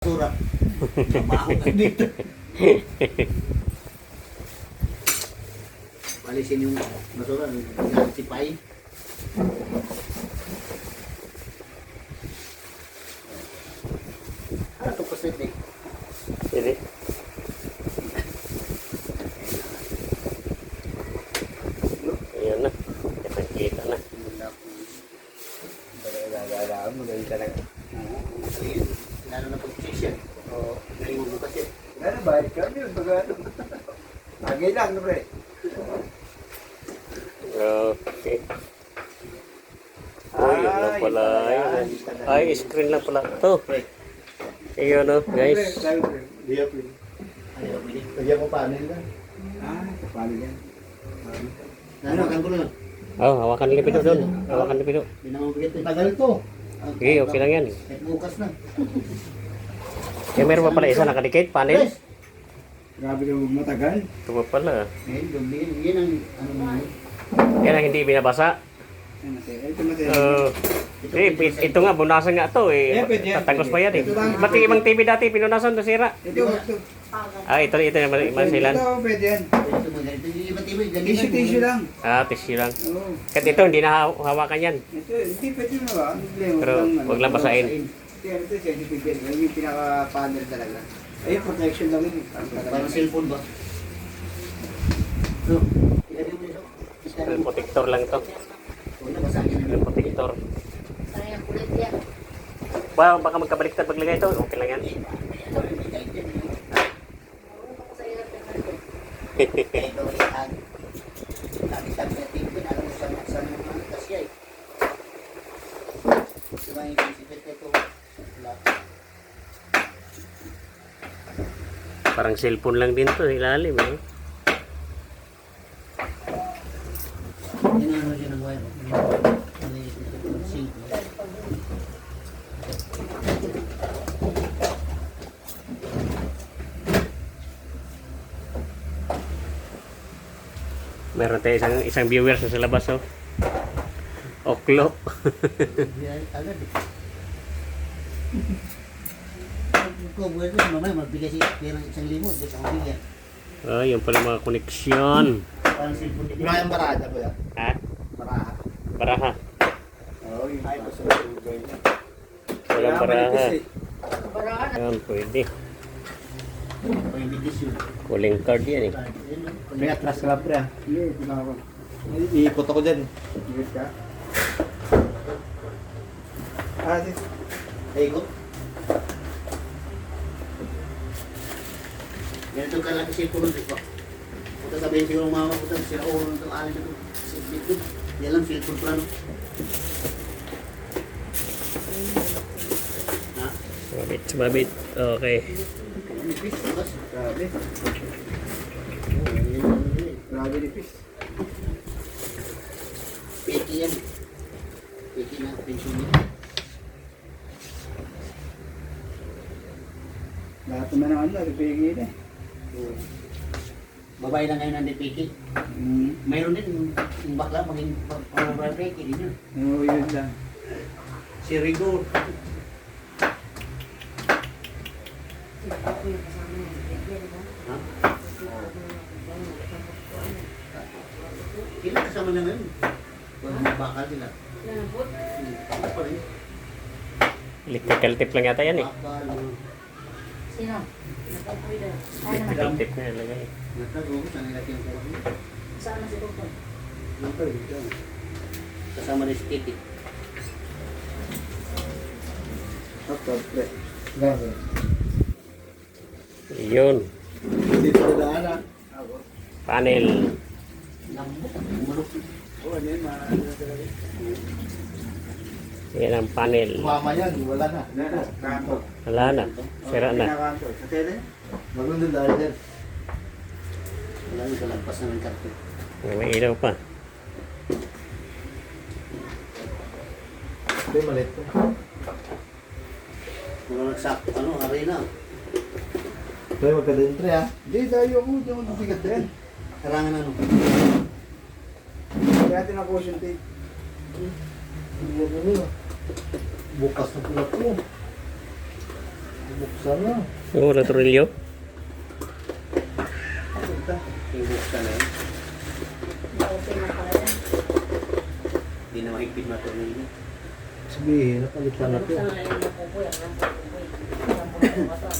Basura. Mabaho ka dito. Palisin yung basura. Sipay. Ano ito pasit eh? Jadi. Ayan na. Kita na. Gagawin mo ganyan talaga. Lalo na pag-cheese yan. O, naiwan mo kasi. Ano ba? Ikaw yun. Pag-ano. Lagay lang, no, pre? Okay. Oh, yun lang pala. Yun. Ay, screen lang pala. Ito. Ayun no, guys. Hindi ako pwede. Ano ba pwede? Lagyan mo panel lang. Paano yan? Nanawagan ko na lang. Oh, hawakan ni Pido doon. Hawakan ni Pido. Hindi naman bigat eh. Tagal to. Okay, okay lang yan. Kahit bukas na. Kaya meron pa pala isa nakadikit, panel. Yes! Grabe ka matagal. Ito pa pala. Ngayon, gabi. Yan ang ano mo yun. Yan ang hindi binabasa. Ito matay. Ito nga, bunasan nga ito eh. Pwede yan. Tatagos pa yan eh. Ito lang. Ba't yung ibang TV dati, pinunasan, nasira? Ito. Ah, ito naman, masilan. Ito, pwede yan. Ito mo ganito. Yung iba tibay. Tissue lang. Ah, tissue lang. Oo. Kasi ito, hindi na hawakan yan. Ito, hindi pwede na ba? Ang problema. Pero, wag lang basahin. Ito, sensitive yan. Yan yung pinaka-panel talaga. Ayun, protection lang yun. Parang cellphone ba? So, ilagay mo nito. Protector lang ito. Huwag na basahin na. Protector. Sayang kulit yan. Baka magkabaliktad paglagay ito. Okay lang yan. Ito ang sabi sa tingin, alam mo saan mga kasya eh. Diba yung isipit ito? Parang cellphone lang din to, ilalim eh. Yan ang ano dyan ang wire. Meron tayo isang viewers sa labas oh. Oklo. Agad eh. Kung buwan ko, mamaya magbigay siya ng 1,000, di sa bigyan. Oh, yung pala mga koneksyon. Parang cellphone din. Wala yung barada ba yan? Ha? Baraha. Baraha. Oo, yung ay, gusto na yung gawin niya. Walang baraha. Baraan. Ayan, pwede. Pwede yun. Calling card yan eh. May atras ka lang, pre. Hindi, pinaka. Iipot ako dyan. Iipot ka? Sis. Ay ko. Ganito ka lang kasi cellphone dito. Punta sabihin siguro ng mama ko, sila o itong alin ito. Dito. Yan lang, cellphone plano. Ha? Sumabit. Okay. Nipis, labas. Grabe. Grabe ni Pis. Peki yan. Peki na, pension niya. Lahat naman ng ano, ripigil eh. Babae lang ngayon ang peki. Mayroon din yung bakla, maging peki din yun. Oo, yun lang. Si Rigor. Ha? Ilan kasama na ngayon? Walang bakal sila. Ano pa rin? Electrical tip lang yata yan eh. Bakal. Sino? Nagpapwida. Electrical tip na nilagay. Natago, saan nilagyan ko ako? Saan na si Doktor? Napa rin, dyan. Kasama rin si Titi. Doktor, pre. Grabe. Yun. Dito na daan ah. Panel. Lambot, mulok. Oo, ano yun, maano na talaga. Yan ang panel. Mama yan, wala na. Wala na. Kanto. Wala na. Sira na. Kanto. Sa tele? Magandang dahil din. Wala nang kalagpas na ng karton. May ilaw pa. Hindi, malit to. Wala nagsakto, ano, arena. Pre, magkadin pre ah. Hindi, tayo ako. Hindi ako nabigat din. Karangan ano. Kaya tinakusyon tape. Bukas na pula po. Buksan mo. Yung walang tornilyo. Yung buksan na yun. Okay na pala yan. Hindi na mahigpit matornilyo. Sabihin, napalitan na to. Buksan na yung napupoy. Ang napupoy. Ang napupoy.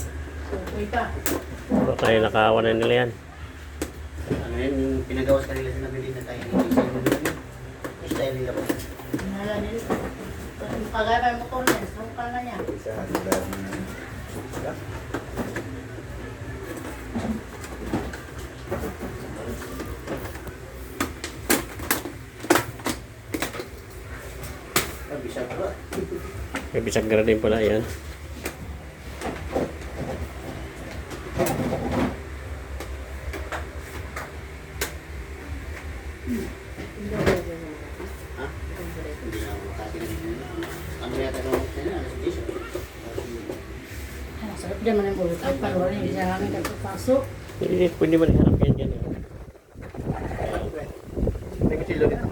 Supoy pa. Puro tayo nakawa na nila yan. Ano yan, yung pinagawas kanila sa nabili na tayo. Yung style nila po. Nala nila. Kagaya pa yung motor niya. Sumpa na niya. Isa, handa na. Bisa ba? May bisagra din pala yan. Ha? Hindi na ako makatinig. Ano yata ka mo sila? Alas 10. Ang sarap dyan man yung ulit. Ang paluwa hindi siya namin kapapasok. Pwede man iharap yan dyan. May kutsilyo dito.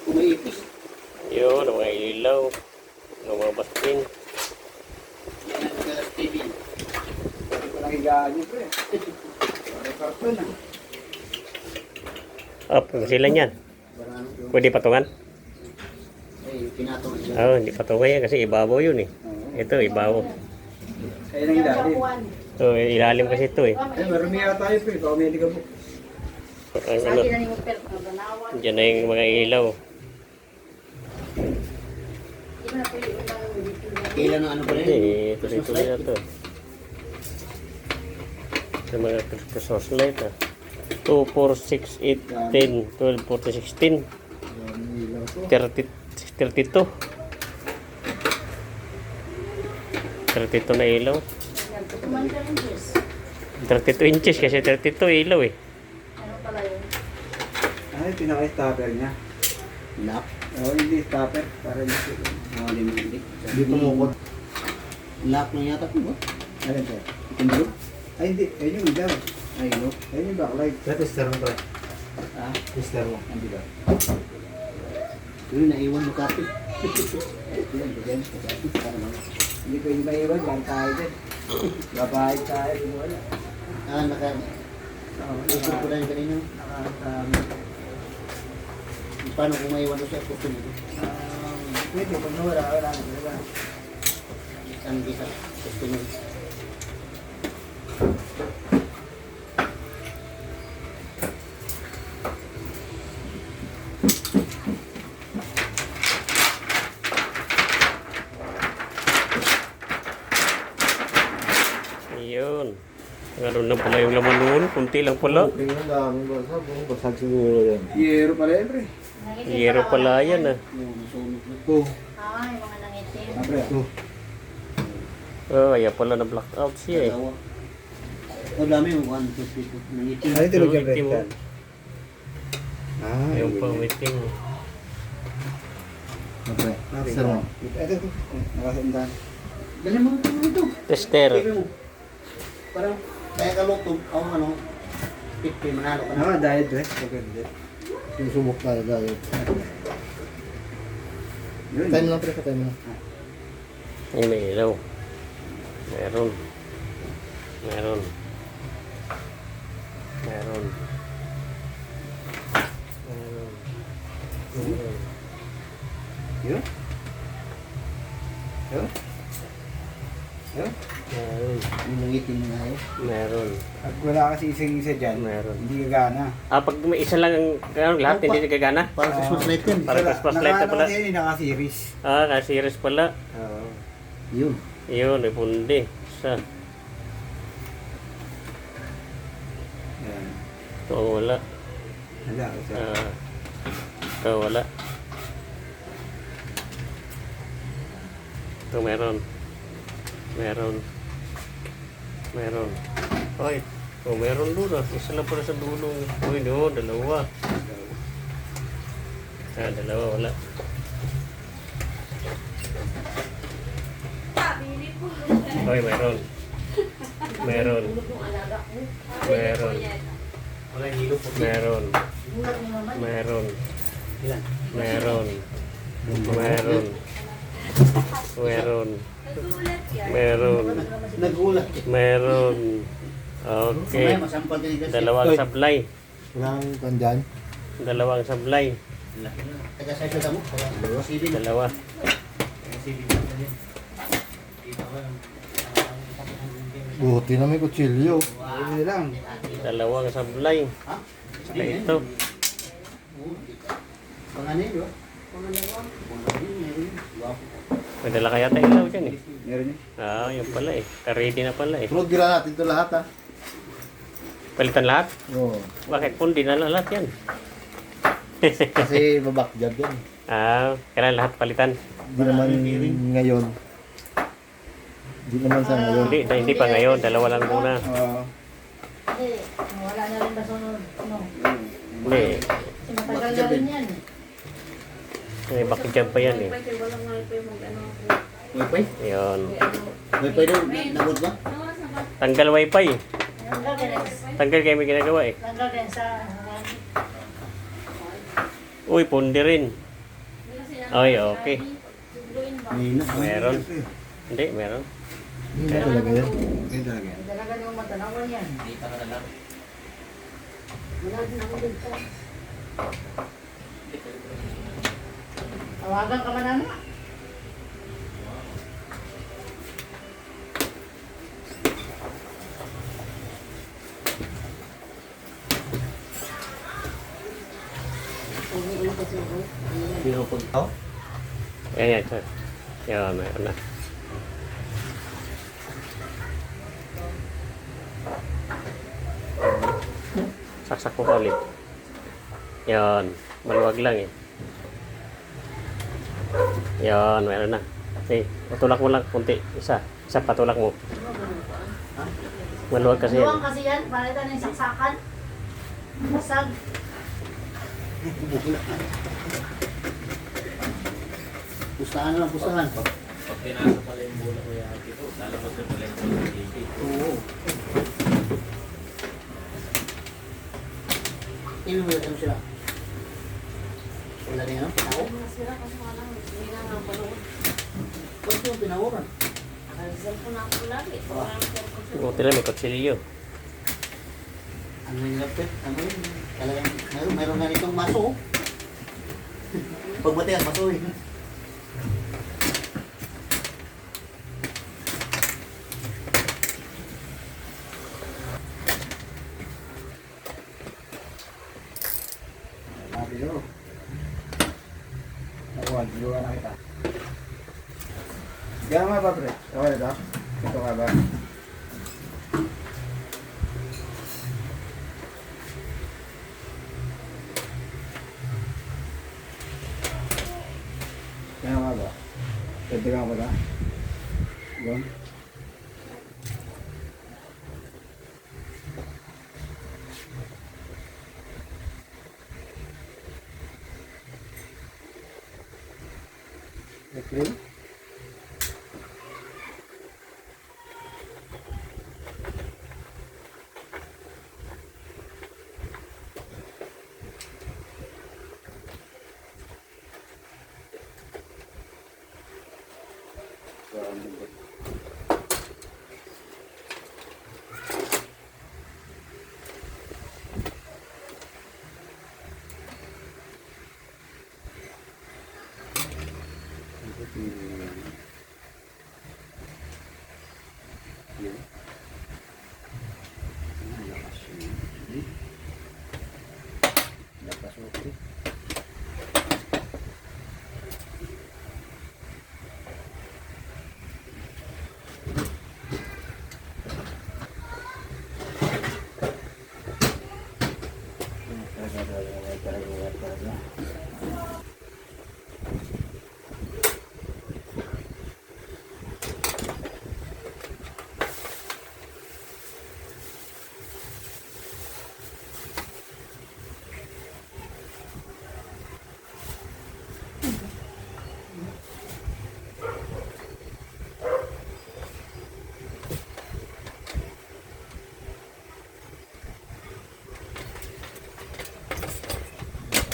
Umiipis. Yun, ang mga ilaw. Ang mga bastin. Yan ang galas TV. Hindi ko nakigaan nyo pre. May karton ah. Up, sila niyan. Barano yung Pwede patungan? pinatong nila. Oo, hindi patungan yan kasi ibabaw yun eh. Ito, ibabaw. Kaya nang ilalim. So, ilalim kasi ito eh. Ay, marumi yata tayo pre. Baka may ligaw mo. Ang Sa ano, akin na ni mo pero naganawan. dyan na yung mga ilaw. Hindi mo na pwede ulang dito. Kailan ang ano pa rin? Hindi, tuloy-tuloy na to. Sa mga Christmas light ah. 2, 4, 6, 8, 10, 12, 14, 16, May ilaw to. 30, 32. 32 na ilaw. Tutuman ka rin, Jess. 32 inches kasi 32 ilaw eh. Ano pala yun? Ay, pinaka-stopper niya. Lock. Oo, hindi stopper. Para hindi. Hindi. Hindi tumukot. Lock na yata po ba? Ayun sir. Hindi. Ay, hindi. Ayun yung ilaw. Ay, no. Ayun yung backlight. Sa tester mo pre. Ah, Tester mo. Hindi ba? yun naiwan mo kape. Yan, yan. Kape. Para naman. Hindi ko yung maiwan. Yan tayo din. Babae tayo. Hindi wala. Ah, Oo, gusto ko na yung kanina. Paano kung maiwan ko sa gusto nito? Pwede. Pag nawala, wala na. Wala. Ang bisa. Gusto nito. Ayun. Meron na pala yung laman noon. Kunti lang pala. Tingnan dami basag. Basag siguro yan. Yero pala yan pre. Yero pala yan ah. Yung nasunog na. Oh. Ah, yung mga nangitim. Pre. Oh, kaya pala na blackout siya eh. Dalawa. Ang dami yung 1, 2, 3, 4. Nangitim. Ay, tulog yan, Itim, pre. oh. Ah, Yung pang meeting. Pre. Sir mo. Ito. Nakasandan. Dali mo ito. Tester. Sabi mo. Parang, kaya ka lutog. Ako ano, 50 manalo ka na. Diet, pre. Maganda. Yung subok tayo tayo. Time lang pre, time lang. Ay, may ilaw. Meron. Meron. Meron. Meron. Meron. Yun? Yun? Yun? Meron. Yung nangitim na tayo. Meron. Pag wala kasi isang-isa dyan, Meron. hindi gagana. Ah, pag may isa lang ang lahat, hindi nagagana? Parang Christmas light yan. Parang Christmas light na pala. Naka-ano kasi yun, naka-series. Ah, ka-series pala. Oo. Yun. Yun, may pundi. Isa. Yan. Ito ang wala. Wala. Isa. Ah, ito wala. Ito meron. Meron. Meron. Ay, oh, meron doon ah. Isa lang pala sa dulo. Uy, no, dalawa. Ah, dalawa, wala. Uy, meron. Meron. Meron. Wala hilo po. Meron. Meron. Ilan? Meron. Meron. Meron. Meron. Nagulat. Meron. Okay. May masampal din kasi. Dalawang sablay. Walang tandyan. Dalawang sablay. Taga sa ito mo. Taga Sibin. Dalawa. Taga Sibin. Buti na may kutsilyo. Hindi lang. Dalawang sablay. Ha? Saka ito. Panganin yun. May dala kaya tayo ilaw dyan eh. Meron yun. Ah, yun pala eh. Ready na pala eh. Road gira natin ito lahat ha. Palitan lahat? Oo. Bakit pundi na lang lahat yan? Kasi babak job yan. Ah, kailan lahat palitan? Hindi naman ngayon. Hindi naman sa ngayon. Hindi pa ngayon. Dalawa lang muna. Oo. Hindi, wala na rin ba sunod? Ano? Hindi. Kasi matagal na rin yan. May bakijab pa yan eh. Walang wifi mag-ano. Wifi? Yun. Wifi daw. Nagod ba? Tanggal wifi. Tanggal din. Tanggal kayo may ginagawa eh. Tanggal din sa... Uy, pundi rin. Ay, okay. May na. Meron. Hindi, meron. Hindi na talaga yan. Ganyan talaga yan. Dalaga yung matanawan yan. Dita ka na lang. Wala din ako dito. Tawagan ka man ano? Pinupag to? Ayan, yan, sir. Yan, meron na. Saksak mo pa ulit. Yan, maluwag lang eh. Yan, meron na. Okay, patulak mo lang kunti. Isa patulak mo. Maluwag kasi yan. Luwang kasi yan, palitan ng saksakan. Basag. Pustahan na lang, pustahan. Pag pinasa pala yung bola ko yung ate ko, lalabas na pala yung bola ng TV. Oo. Ano mo ano sila? Wala rin ano? Pinawag? Masira kasi wala. Hindi na nga panood. Ba't yung pinawagan? Naka-cellphone ako lagi. Walang cellphone. Buti lang may kutsilyo. Ano yung lapit? Ano yun? Talagang mayroon ganitong maso. Pagbati ang maso eh. Sabi ko. Nakuha, diluwa na kita. Gano'n nga ba, pre? Okay na ito? Ito ka ba? Gano'n nga ba? Good. Teka ka pala. Yun. Okay.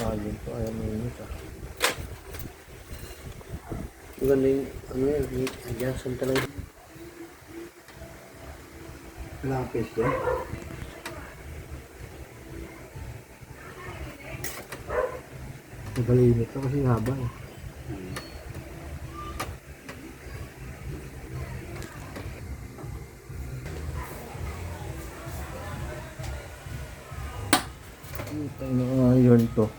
Alin po, ayaw mo yun ito. Maganda yung, ano yan, adjustan talaga. Lapis yan. Nagalimit ka kasi haba eh. Yun to.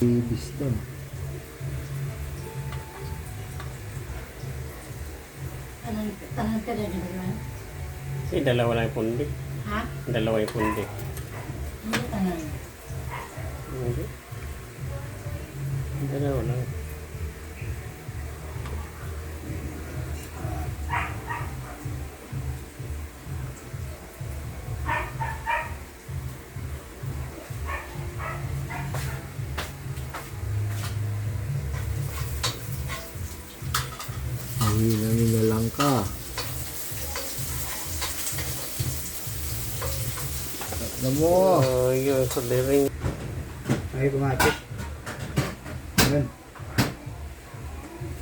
Ibis din. Tangan ka na di ba? Dalawa lang yung pundi. Ha? Dalawa yung pundi. Hindi tangan. Hindi. Dalawa lang. Hangin na lang ka. Alam mo. Yung sa liring. Ay, pumatik. Ayan.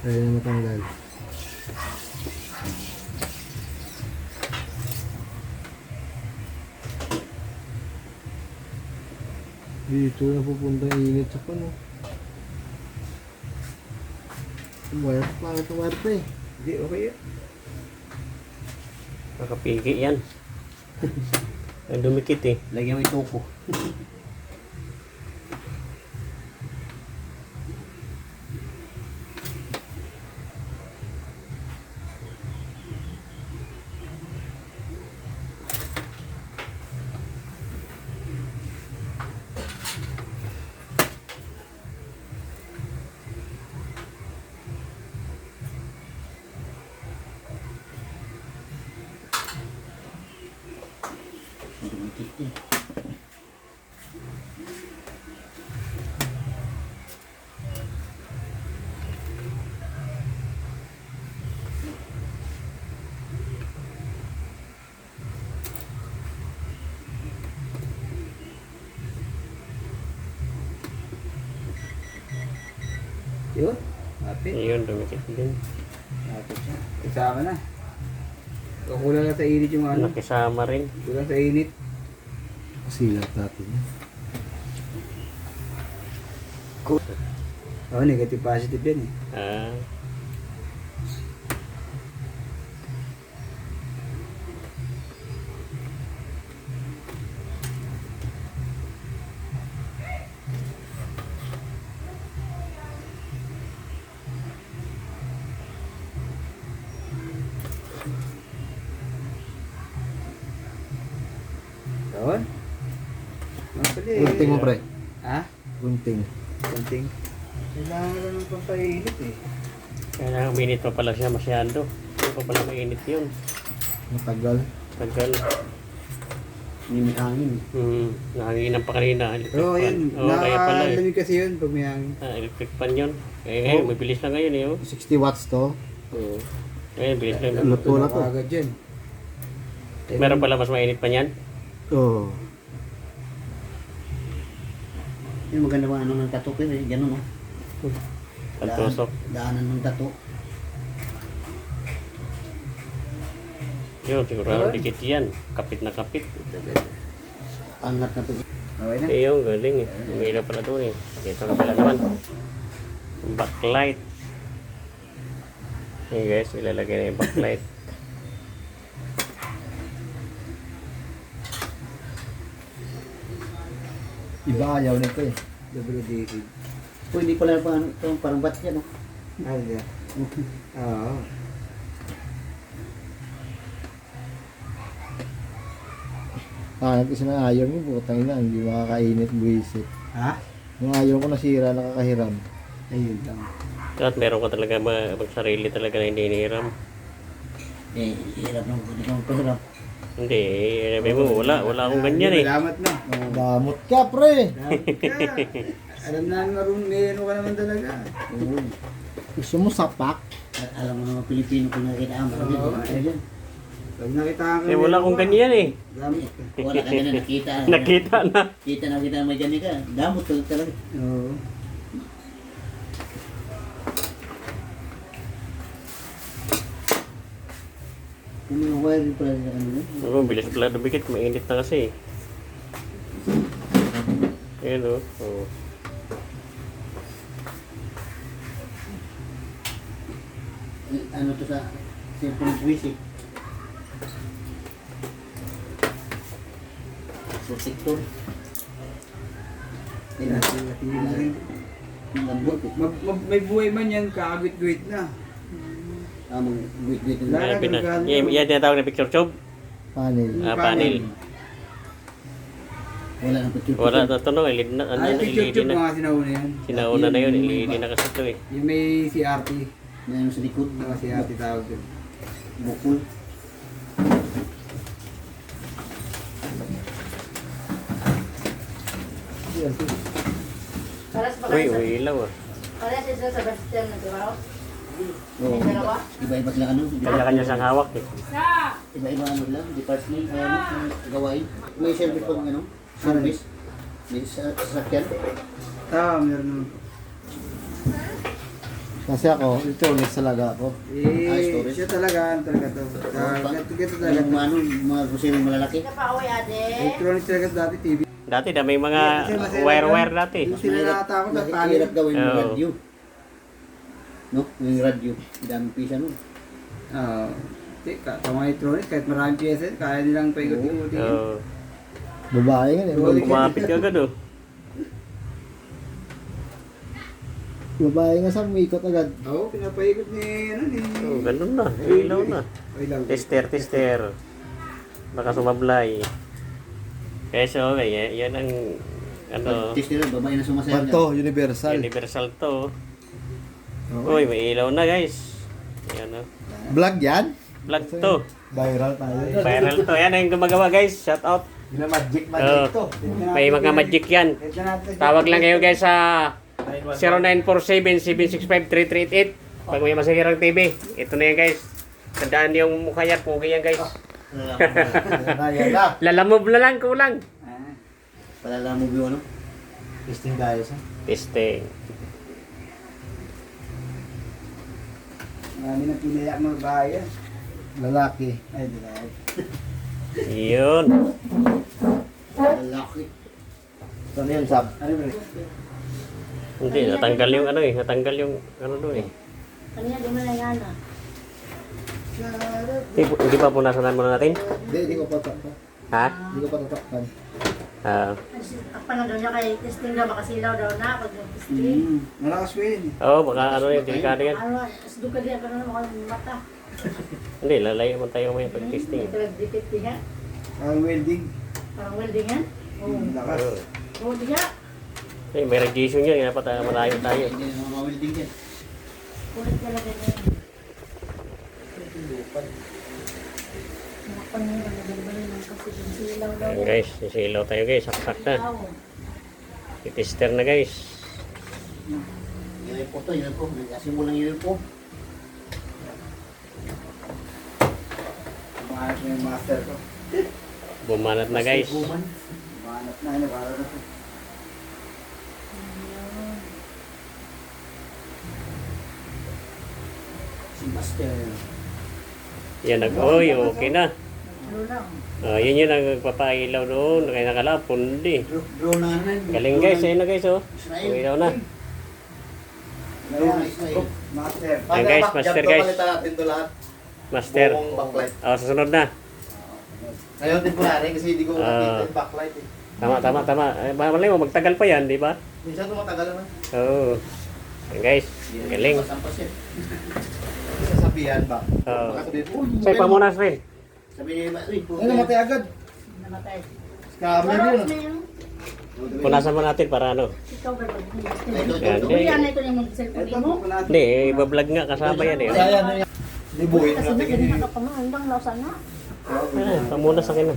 Ayan na matanggal. Dito na pupunta ang init sa pano. Wire, bakit ang wire pa eh? Hindi, okay yan. Nakapigi yan. Ang dumikit eh. Lagyan mo yung tuko. Yun. Lapit. Ayun, dumikit din. Lapit siya. Kasama na. Kulang na sa init yung ano. Nakisama rin. Kulang sa init. Silat natin yan. Oh, negative positive yan eh. Ah. Yun. Gunting mo, pre. Ha? Gunting. Kunting. Kailangan lang ng pampainit eh. Kaya uminit pa pala siya masyado. Hindi pa pala mainit yun. Matagal. Tagal. Hindi may hangin. Nahanginan pa kanina. Electric Oo, fan. yun. Oo, kaya pala eh. Nakalamig kasi yun pag may hangin. Electric fan yun. Ngayon, may bilis na ngayon eh. Oh. 60 watts to. Oo. Ngayon, bilis na. Luto na to. Agad yan. Meron pala mas mainit pa niyan. Oo. Yung maganda mga ano ng tato eh. Ganun oh. Ang tusok. Daanan ng tato. Yun, siguro dikit yan. Kapit na kapit. Angat na to. Okay na. Eh, yung galing eh. Umilaw pala doon eh. Dito na pala naman. Backlight. Hey guys, ilalagay na yung backlight. Iba ayaw nito eh. WDC. Kung hindi pala parang bat yan oh. Ano yan? Oo. Kasi na ayaw mo, putang ina, hindi makakainit, buwisit. Ha? Yung ayaw ko nasira, nakakahiram. Ayun lang. At meron ka talaga magsarili talaga na hindi hinihiram. Eh, hirap nung hindi ko magpahiram. Hindi, sabi mo, wala akong ganyan eh. Salamat na. Damot ka, pre! Salamat ka. Alam na marunong ngayon ka naman talaga. Oo. Gusto mo sapak? Alam mo mga Pilipino kung nakita ang mga Oo. ganyan. Pag nakita ka Eh, wala akong ganyan eh. Gamit ka. Wala ka na nakita. Nakita na. Kita na kita may ganyan ka. Damot talaga. Oo. Yung mga wiring pala sa kanila. Oo, bilis pala dumikit. Mainit na kasi. Ayan o. Oh. Ano to sa cellphone buwis eh. Protector. Ang lambot eh. May buhay man yan, kakagwit-gwit na. Amang guwit-guwit Wala. na. Grabe na. Yan tinatawag na picture tube. Panel. Panel. Wala nang picture. Wala na ito no. LED na. Ano Ay, na, picture LED tube na. mga sinauna yan. Sinauna na yun. LED na kasi ito eh. Yung may CRT. Na ano sa likod. Mga CRT tawag yun. Bukul. Paras ba Uy, kayo sa... ilaw ah. Paras isa sa Bastian na trabaho? Oo. May dalawa? Iba-iba sila ano. Kanya-kanya siyang hawak eh. Iba-iba ano lang. Department. Ano. Gawain. May service pa ano. Service. May sasakyan. Meron naman. Kasi ako, ito, ulit talaga ako. storage. Siya talaga, ano talaga to. Ganito talaga Yung to. ano, mga grocery malalaki. Hindi ka pa uwi, ate. Electronic talaga dati, TV. Dati na may mga Kasi masaya wire-wire lang. dati. Yung sila nakatakot at panik. Mahirap gawin yung Oo. radio. No? Yung radio. Daming pisa no? Sa mga electronic, kahit maraming pyesa, kaya nilang paikot-ikutin. Oo. Babae nga eh. Kumapit ka agad oh. Babae nga sa umikot agad. Oo, pinapaikot ni, ano ni... Oh, ganun na. Ilaw na. Ilaw. Tester. Baka sumablay. Kaya so, yan ang ano, Test nila, babae na sumasaya. Panto, universal. universal to. Uy, may ilaw na guys. Yan oh. Vlog yan? Vlog to. Viral tayo. Viral to. Yan ang gumagawa guys. Shout out. Gina magic Oo. to. May mga magic yan. Tawag lang kayo guys sa 0947-765-3388 pag may masahirang TV. Ito na yan guys. Tandaan yung mukha yan. Pugi yan guys. Yan na. Lalamove na lang kulang. Palala mo yung ano? Testing tayo sa. Testing. Marami na pinayak mga bahay yan. Lalaki. Ay, dilaw. Yun. Lalaki. Ito na yun, Sab. Ano ba rin? Hindi, natanggal yung ano eh. Natanggal yung ano doon eh. Kanina, di mo na yan ah. Hindi pa punasanan muna natin? Hindi ko pa tatakpan. Ha? Hindi ko pa tatakpan. Takpan lang daw niya kay testing daw, makasilaw daw na pag testing. Malakas ko yun. Oo, baka ano yung delikado yan. Ano, asdo ka din, ano naman mata. Hindi, lalayo man tayo may pag-testing. Ito nag-detect nga. Parang welding. Parang welding yan. Oo. Lakas. Oo. O, diya. Eh, may radiation yan. Dapat malayo tayo. Hindi na mga welding yan. Kulit talaga niya. Mga panira, nagbalbalin lang kasi yung silaw daw. Ayan guys, sisilaw tayo guys. Saksak na. Silaw. Titester na guys. Yun po to, yun po. Nagkasimulang yun po. Maayos na yung master ko. Bumanat na guys. Guman. Mahanap na yun, para na ito. Si Master. Yan oy, okay na. Ano lang. Yun yung nagpapailaw doon. Kaya nakalapon di. Drone na nan. Galing guys, ayun na guys oh. Israel. Ilaw na. Ngayon, Israel. master. Ayan guys, master guys. Palitan natin ito lahat. Master. Buong backlight. Susunod na. Ngayon din po narin kasi hindi ko makita yung backlight eh. Tama. Malay mo, magtagal pa yan, di ba? Minsan tumatagal naman. Oo. Ayan guys, galing. Sampas yan. Sasabihan ba? Oo. Baka sabihin, "Uy, Say, pamunas rin. Sabi niya, uy, Ay, namatay agad. Namatay. Scammer Pero, yun. na yun. Punasan mo natin para ano. Ikaw ba? Yan, Uy, yan ito yung cellphone Ito mo. mo natin. Hindi, ibablog nga kasama yan eh. Sayang na yan. Libuhin Kasi natin. na, ganun na ka pa nga. Hanggang lausan na. Pamunas sa akin na.